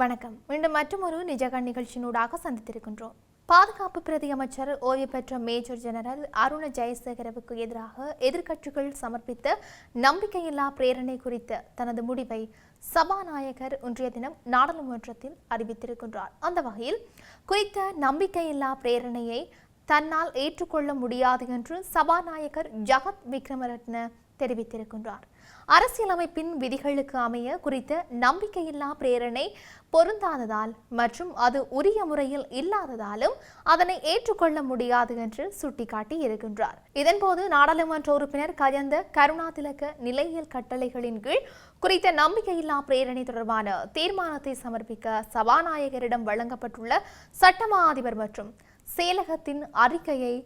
வணக்கம். மீண்டும் மற்றொரு நிஜகண் நிகழ்ச்சியினூடாக சந்தித்திருக்கின்றோம். பாதுகாப்பு பிரதி அமைச்சர் ஓய்வு பெற்ற மேஜர் ஜெனரல் அருண ஜெயசேகரவுக்கு எதிராக எதிர்க்கட்சிகள் சமர்ப்பித்த நம்பிக்கையில்லா பிரேரணை குறித்த தனது முடிவை சபாநாயகர் இன்றைய தினம் நாடாளுமன்றத்தில் அறிவித்திருக்கின்றார். அந்த வகையில் குறித்த நம்பிக்கையில்லா பிரேரணையை தன்னால் ஏற்றுக்கொள்ள முடியாது என்று சபாநாயகர் ஜகத் விக்ரமரட்ன தெரிவித்திருக்கின்றார். அரசியலமைப்பின் விதிகளுக்கு அமைய குறித்த நம்பிக்கையில்லா பிரேரணை பொருந்தாததால் மற்றும் அது உரிய முறையில் இல்லாததாலும் அதனை ஏற்றுக்கொள்ள முடியாது என்று சுட்டிக்காட்டி இருக்கின்றார். இதன்போது நாடாளுமன்ற உறுப்பினர் கஜந்த கருணாதிலக நிலையியல் கட்டளைகளின் கீழ் குறித்த நம்பிக்கையில்லா பிரேரணை தொடர்பான தீர்மானத்தை சமர்ப்பிக்க சபாநாயகரிடம் வழங்கப்பட்டுள்ள சட்டமா அதிபர் மற்றும் செயலகத்தின் அறிக்கையை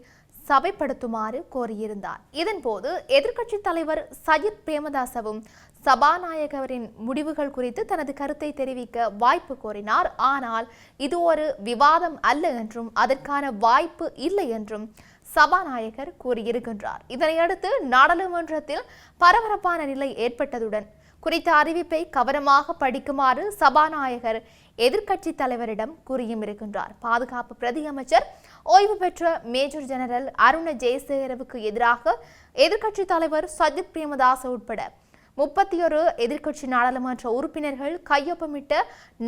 சபைப்படுத்துமாறு கோரியிருந்தார். இதன்போது எதிர்க்கட்சித் தலைவர் சஜித் பிரேமதாசவும் சபாநாயகரின் முடிவுகள் குறித்து தனது கருத்தை தெரிவிக்க வாய்ப்பு கோரினார். ஆனால் இது ஒரு விவாதம் அல்ல என்றும் அதற்கான வாய்ப்பு இல்லை என்றும் சபாநாயகர் கூறியிருக்கின்றார். இதனையடுத்து நாடாளுமன்றத்தில் பரபரப்பான நிலை ஏற்பட்டதுடன் குறித்த அறிவிப்பை கவனமாக படிக்குமாறு சபாநாயகர் எதிர்க்கட்சி தலைவரிடம் கூறியும் இருக்கின்றார். பாதுகாப்பு பிரதி அமைச்சர் ஓய்வு பெற்ற மேஜர் ஜெனரல் அருண ஜெயசேகரவுக்கு எதிராக எதிர்க்கட்சி தலைவர் சஜித் பிரேமதாச உட்பட 31 எதிர்க்கட்சி நாடாளுமன்ற உறுப்பினர்கள் கையொப்பமிட்ட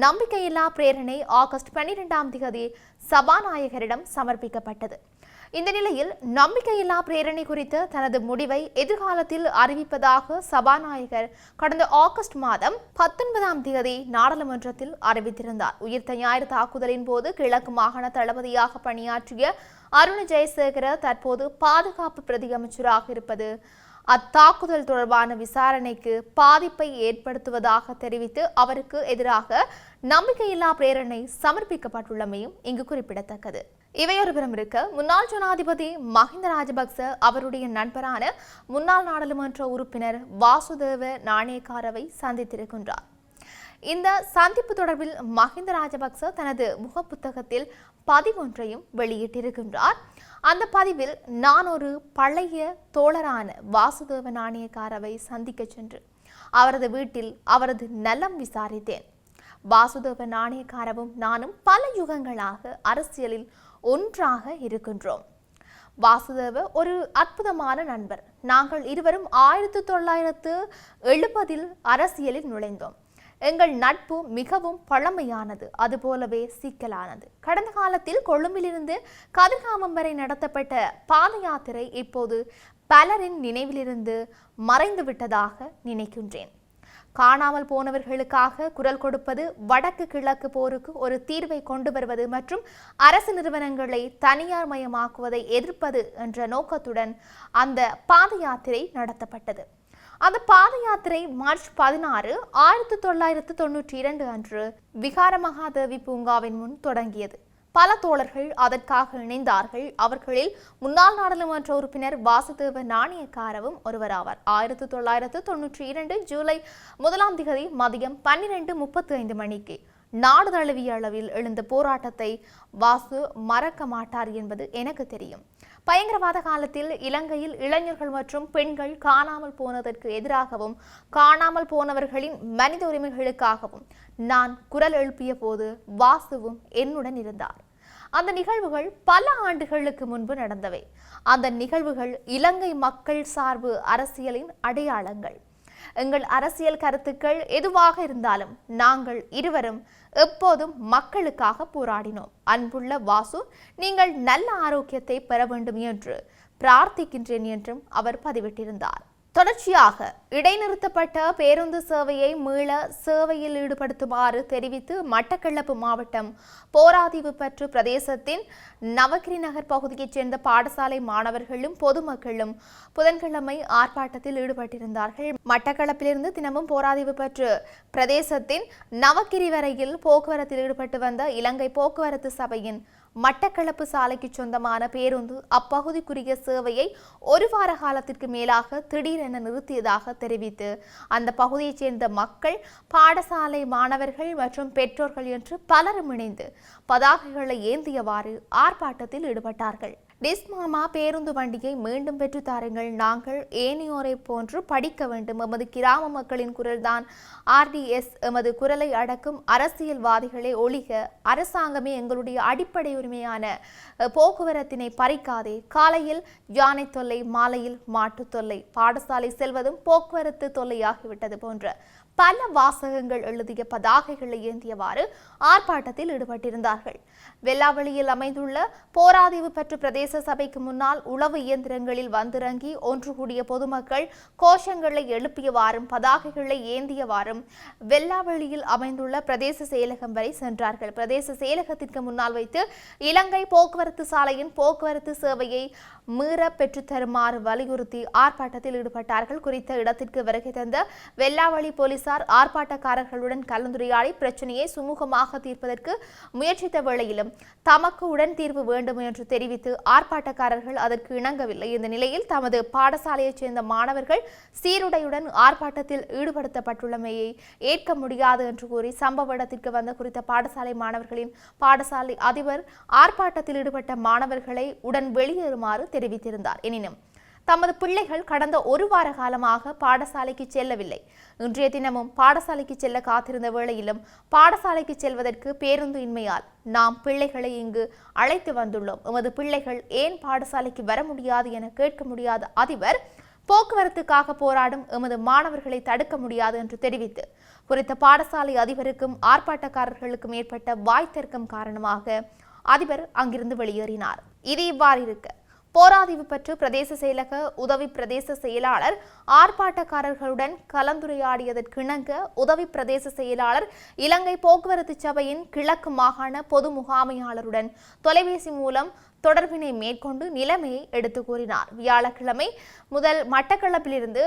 நம்பிக்கையில்லா பிரேரணை ஆகஸ்ட் 12ஆம் தேதி சபாநாயகரிடம் சமர்ப்பிக்கப்பட்டது. இந்த நிலையில் நம்பிக்கையில்லா பிரேரணை குறித்த தனது முடிவை எதிர்காலத்தில் அறிவிப்பதாக சபாநாயகர் கடந்த ஆகஸ்ட் மாதம் 19ஆம் தேதி நாடாளுமன்றத்தில் அறிவித்திருந்தார். உயிர்த்த ஞாயிறு தாக்குதலின் போது கிழக்கு மாகாண தளபதியாக பணியாற்றிய அருண ஜெயசேகர தற்போது பாதுகாப்பு பிரதி அமைச்சராக இருப்பது அத்தாக்குதல் தொடர்பான விசாரணைக்கு பாதிப்பை ஏற்படுத்துவதாக தெரிவித்து அவருக்கு எதிராக நம்பிக்கையில்லா பிரேரணை சமர்ப்பிக்கப்பட்டுள்ளமையும் இங்கு குறிப்பிடத்தக்கது. இவையொருபுறம் இருக்க, முன்னாள் ஜனாதிபதி மஹிந்த ராஜபக்ச அவருடைய நண்பரான முன்னாள் நாடாளுமன்ற உறுப்பினர் வாசுதேவ நாணயக்காரவை சந்தித்திருக்கின்றார். இந்த சந்திப்பு தொடர்பில் மஹிந்த ராஜபக்ச தனது முகப்புத்தகத்தில் பதிவொன்றையும் வெளியிட்டிருக்கின்றார். அந்த பதிவில், நான் ஒரு பழைய தோழரான வாசுதேவ நாணயக்காரவை சந்திக்க சென்று அவரது வீட்டில் அவரது நலம் விசாரித்தேன். வாசுதேவ நாணயக்காரவும் நானும் பல யுகங்களாக அரசியலில் ஒன்றாக இருக்கின்றோம். வாசுதேவ ஒரு அற்புதமான நண்பர். நாங்கள் இருவரும் 1970 அரசியலில் நுழைந்தோம். எங்கள் நட்பு மிகவும் பழமையானது, அதுபோலவே சிக்கலானது. கடந்த காலத்தில் கொழும்பிலிருந்து கதிர்காமம் வரை நடத்தப்பட்ட பாத யாத்திரை இப்போது பலரின் நினைவிலிருந்து மறைந்து விட்டதாக நினைக்கின்றேன். காணாமல் போனவர்களுக்காக குரல் கொடுப்பது, வடக்கு கிழக்கு போருக்கு ஒரு தீர்வை கொண்டு வருவது மற்றும் அரசு நிறுவனங்களை தனியார் மயமாக்குவதை எதிர்ப்பது என்ற நோக்கத்துடன் அந்த பாத யாத்திரை நடத்தப்பட்டது. அந்த பாத யாத்திரை மார்ச் 16, 1992 அன்று விகார மகாதேவி பூங்காவின் முன் தொடங்கியது. பல தோழர்கள் அதற்காக இணைந்தார்கள். அவர்களில் முன்னாள் நாடாளுமன்ற உறுப்பினர் வாசுதேவ நாணயக்காரவும் ஒருவராவார். 1992 ஜூலை 1ஆம் தேதி மதியம் 12:35 மணிக்கு நாடு தழுவிய அளவில் எழுந்த போராட்டத்தை வாசு மறக்க மாட்டார் என்பது எனக்கு தெரியும். பயங்கரவாத காலத்தில் இலங்கையில் இளைஞர்கள் மற்றும் பெண்கள் காணாமல் போனதற்கு எதிராகவும் காணாமல் போனவர்களின் மனித உரிமைகளுக்காகவும் நான் குரல் எழுப்பிய போது வாசுவும் என்னுடன் இருந்தார். அந்த நிகழ்வுகள் பல ஆண்டுகளுக்கு முன்பு நடந்தவை. அந்த நிகழ்வுகள் இலங்கை மக்கள் சார்பு அரசியலின் அடையாளங்கள். எங்கள் அரசியல் கருத்துக்கள் எதுவாக இருந்தாலும் நாங்கள் இருவரும் எப்போதும் மக்களுக்காக போராடினோம். அன்புள்ள வாசு, நீங்கள் நல்ல ஆரோக்கியத்தை பெற வேண்டும் என்று பிரார்த்திக்கின்றேன் என்றும் அவர் பதிவிட்டிருந்தார். தொடர்ச்சியாக இடைநிறுத்தப்பட்ட பேருந்து சேவையை மீள சேவையில் ஈடுபடுத்துமாறு தெரிவித்து மட்டக்களப்பு மாவட்டம் போராதீவு பற்று பிரதேசத்தின் நவகிரி நகர் பகுதியைச் சேர்ந்த பாடசாலை மாணவர்களும் பொதுமக்களும் புதன்கிழமை ஆர்ப்பாட்டத்தில் ஈடுபட்டிருந்தார்கள். மட்டக்களப்பிலிருந்து தினமும் போராதீவு பற்று பிரதேசத்தின் நவகிரி வரையில் போக்குவரத்தில் ஈடுபட்டு வந்த இலங்கை போக்குவரத்து சபையின் மட்டக்களப்பு சாலைக்கு சொந்தமான பேருந்து அப்பகுதிக்குரிய சேவையை ஒரு வார காலத்திற்கு மேலாக திடீரென நிறுத்தியதாக தெரிவித்து அந்த பகுதியைச் சேர்ந்த மக்கள், பாடசாலை மாணவர்கள் மற்றும் பெற்றோர்கள் என்று பலரும் இணைந்து பதாகைகளை ஏந்தியவாறு ஆர்ப்பாட்டத்தில் ஈடுபட்டார்கள். டிஸ்மாமா பேருந்து வண்டியை மீண்டும் பெற்று தாருங்கள். நாங்கள் ஏனையோரை போன்று படிக்க வேண்டும். எமது கிராம மக்களின் குரல்தான் RDS. எமது குரலை அடக்கும் அரசியல்வாதிகளை ஒழிக. அரசாங்கமே எங்களுடைய அடிப்படை உரிமையான போக்குவரத்தினை பறிக்காதே. காலையில் யானை தொல்லை, மாலையில் மாட்டு தொல்லை, பாடசாலை செல்வதும் போக்குவரத்து தொல்லையாகிவிட்டது போன்ற பல வாசகங்கள் எழுதிய பதாகைகளை ஏந்தியவாறு ஆர்ப்பாட்டத்தில் ஈடுபட்டிருந்தார்கள். வெள்ளாவளியில் அமைந்துள்ள போராதீவு பற்று பிரதேச சபைக்கு முன்னால் உளவு இயந்திரங்களில் வந்திறங்கி ஒன்று கூடிய பொதுமக்கள் கோஷங்களை எழுப்பியவாறும் பதாகைகளை ஏந்தியவாறும் வெள்ளாவளியில் அமைந்துள்ள பிரதேச செயலகம் வரை சென்றார்கள். பிரதேச செயலகத்திற்கு முன்னால் வைத்து இலங்கை போக்குவரத்து சாலையின் போக்குவரத்து சேவையை மீற பெற்று தருமாறு வலியுறுத்தி ஆர்ப்பாட்டத்தில் ஈடுபட்டார்கள். குறித்த இடத்திற்கு வருகை தந்த வெள்ளாவளி போலீசார் ஆர்ப்பாட்டக்காரர்களுடன் கலந்துரையாடி பிரச்சனையை சுமூகமாக தீர்ப்பதற்கு முயற்சித்த வேளையிலும் தமக்கு உடன் தீர்வு வேண்டும் என்று தெரிவித்து ஆர்ப்பாட்டக்காரர்கள் அதற்கு இணங்கவில்லை. இந்த நிலையில் தமது பாடசாலையைச் சேர்ந்த மாணவர்கள் சீருடையுடன் ஆர்ப்பாட்டத்தில் ஈடுபடுத்தப்பட்டுள்ளமையை ஏற்க முடியாது என்று கூறி சம்பவ இடத்திற்கு வந்த குறித்த பாடசாலை மாணவர்களின் பாடசாலை அதிபர் ஆர்ப்பாட்டத்தில் ஈடுபட்ட மாணவர்களை உடன் வெளியேறுமாறு தெரிவித்திருந்தார். எனினும் தமது பிள்ளைகள் கடந்த ஒரு வார காலமாக பாடசாலைக்கு செல்லவில்லை. இன்றைய தினமும் பாடசாலைக்கு செல்ல காத்திருந்த வேளையிலும் பாடசாலைக்கு செல்வதற்கு பேருந்து இன்மையால் நாம் பிள்ளைகளை இங்கு அழைத்து வந்துள்ளோம். எமது பிள்ளைகள் ஏன் பாடசாலைக்கு வர முடியாது என கேட்க முடியாத அதிபர் போக்குவரத்துக்காக போராடும் எமது மாணவர்களை தடுக்க முடியாது என்று தெரிவித்து குறித்த பாடசாலை அதிபருக்கும் ஆர்ப்பாட்டக்காரர்களுக்கும் ஏற்பட்ட வாய்த்தர்க்கம் காரணமாக அதிபர் அங்கிருந்து வெளியேறினார். இது இவ்வாறு இருக்க போராதீவு பற்று பிரதேச செயலக உதவி பிரதேச செயலாளர் ஆர்ப்பாட்டக்காரர்களுடன் கலந்துரையாடியதற்கிணங்க உதவி பிரதேச செயலாளர் இலங்கை போக்குவரத்து சபையின் கிழக்கு மாகாண பொது முகாமையாளருடன் தொலைபேசி மூலம் தொடர்பினை மேற்கொண்டு நிலைமையை எடுத்து கூறினார். வியாழக்கிழமை முதல் மட்டக்களப்பிலிருந்து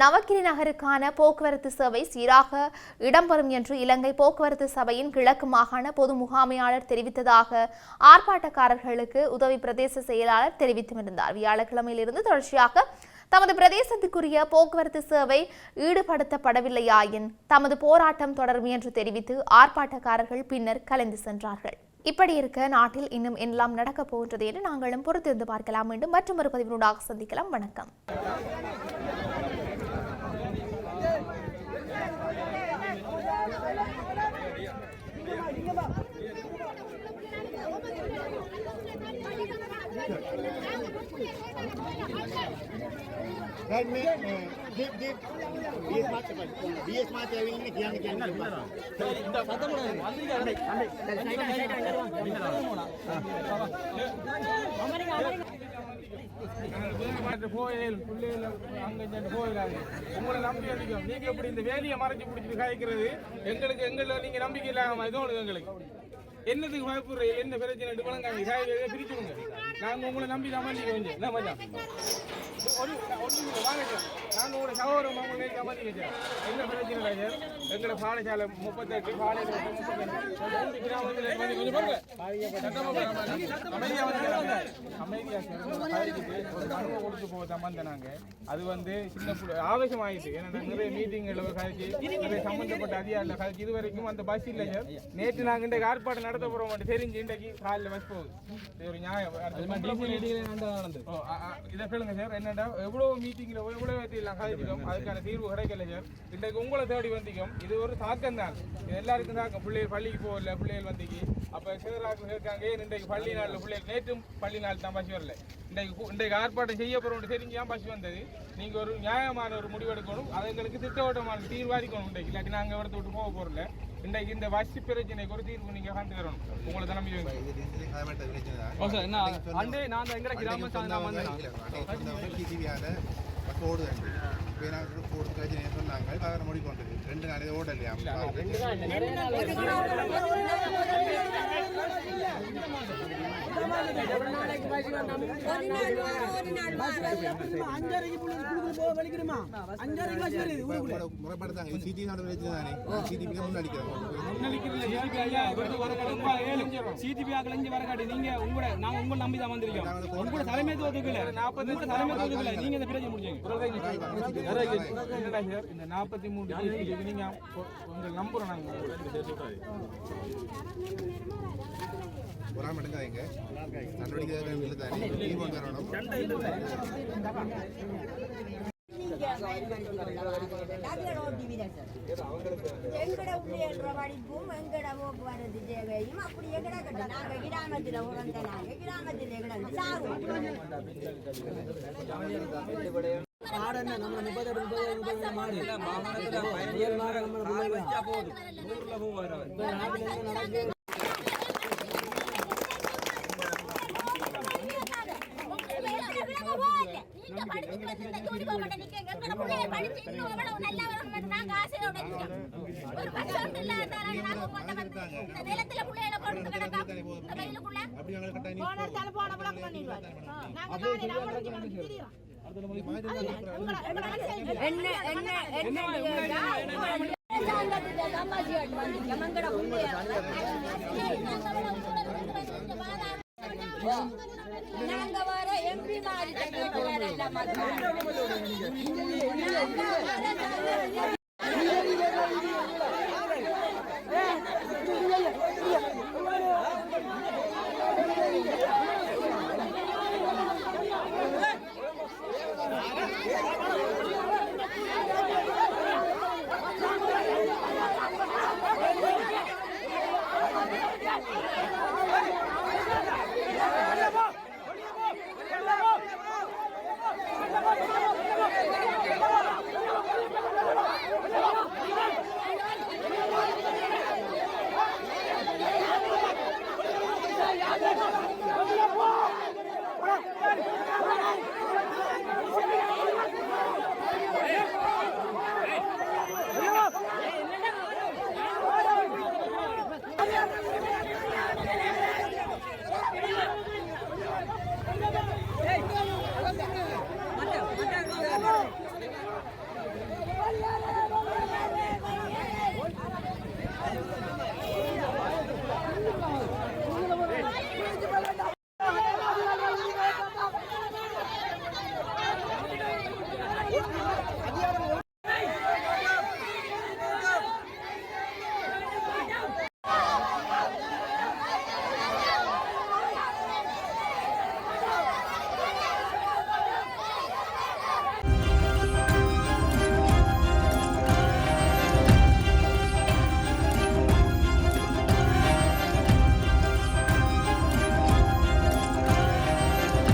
நவக்கிரி நகருக்கான போக்குவரத்து சேவை சீராக இடம்பெறும் என்று இலங்கை போக்குவரத்து சபையின் கிழக்கு மாகாண பொது முகாமையாளர் தெரிவித்ததாக ஆர்ப்பாட்டக்காரர்களுக்கு உதவி பிரதேச செயலாளர் தெரிவித்திருந்தார். வியாழக்கிழமையிலிருந்து தொடர்ச்சியாக தமது பிரதேசத்துக்குரிய போக்குவரத்து சேவை ஈடுபடுத்தப்படவில்லையாயின் தமது போராட்டம் தொடரும் என்று தெரிவித்து ஆர்ப்பாட்டக்காரர்கள் பின்னர் கலைந்து சென்றார்கள். இப்படி இருக்க நாட்டில் இன்னும் எல்லாம் நடக்கப் போகின்றது என்று நாங்களும் பொறுத்திருந்து பார்க்கலாம். மீண்டும் மற்றொரு பதிவினூடாக சந்திக்கலாம். வணக்கம். உங்களை நம்பி அதிகம் நீங்க எப்படி இந்த வேலையை மறைச்சு பிடிச்சிட்டு காய்க்கிறது எங்களுக்கு எங்களை நீங்க நம்பிக்கை இல்லாம இதோடு எங்களுக்கு என்னதுக்கு பயப்படுற என்ன பிரச்சனை எடுப்பாங்க பிரிச்சுடுங்க. நாங்கள் உங்களை நம்பி தான் மன்னிக்க கொஞ்சம் என்ன மச்சான் வாங்க சார். நாங்கள் உங்களோட சகோதரம் அவங்க நேற்று அமர்த்தி வச்சேன். என்ன பிரச்சனை இல்லை சார். எங்களோட பாடசாலை 38 பாடசாலை 38 கிராமத்தில் அமைதியாக ஒரு அனுபவம் கொடுத்து போக சம்பந்தம் நாங்கள் அது சின்ன ஆவேசம் ஆகிட்டு. ஏன்னா நிறைய மீட்டிங்கில் கழிச்சு நிறைய சம்பந்தப்பட்ட அதிகாரியில் கழிச்சு இது வரைக்கும் அந்த பஸ் இல்லை சார். நேற்று நாங்கள் இன்றைக்கு ஆர்ப்பாட்டம் நடத்த போகிறோம் மட்டும் தெரிஞ்சு இன்றைக்கு காலையில் பஸ் போகுது. ஒரு நியாயம் இதை சொல்லுங்க சார். என்னடா எவ்வளோ மீட்டிங்கில் எவ்வளோ எல்லாம் கழிச்சிட்டோம், அதுக்கான தீர்வு கிடைக்கல சார். இன்றைக்கு உங்களை தேடி வந்திக்கும். இது ஒரு தாக்கம் தான், இது எல்லாருக்கும் தாக்கம். பிள்ளைகள் பள்ளிக்கு போகல, பிள்ளைகள் வந்திக்கு. அப்போ சிலராக இருக்காங்க இன்றைக்கு பள்ளி நாளில் பிள்ளைகள் நேற்றும் பள்ளி நாள் தான் பஸ் வரல. இன்றைக்கு ஆர்ப்பாட்டம் செய்ய போகிறோம் தெரிஞ்சு தான் பஸ் வந்தது. நீங்கள் ஒரு நியாயமான ஒரு முடிவெடுக்கணும், அது எங்களுக்கு திட்டவட்டமான தீர்வாரிக்கணும். இன்றைக்கு இல்லாட்டி நாங்கள் இடத்த விட்டு போக போகிறோம்ல. இன்றைக்கு இந்த வசி பிரச்சனைக்கு ஒரு தீர்வு நீங்கள் காண்டு வரணும். உங்களை தான் நம்பி இந்த 43 நீங்க உங்க நம்புறோம் நாங்கள் பொறாம எடுக்காதீங்க. நடவடிக்கை தானே நீர் கொண்டு வரணும். எங்கட உள்ளேற படிப்பும் எங்கட போக்குவரத்து சேவையும் அப்படி எங்கட கட்ட நாங்க கிராமத்தில் உறந்த நாங்க கிராமத்தில் எங்கட சாகும் நாங்க வர எம்பி மாதிரி Come on!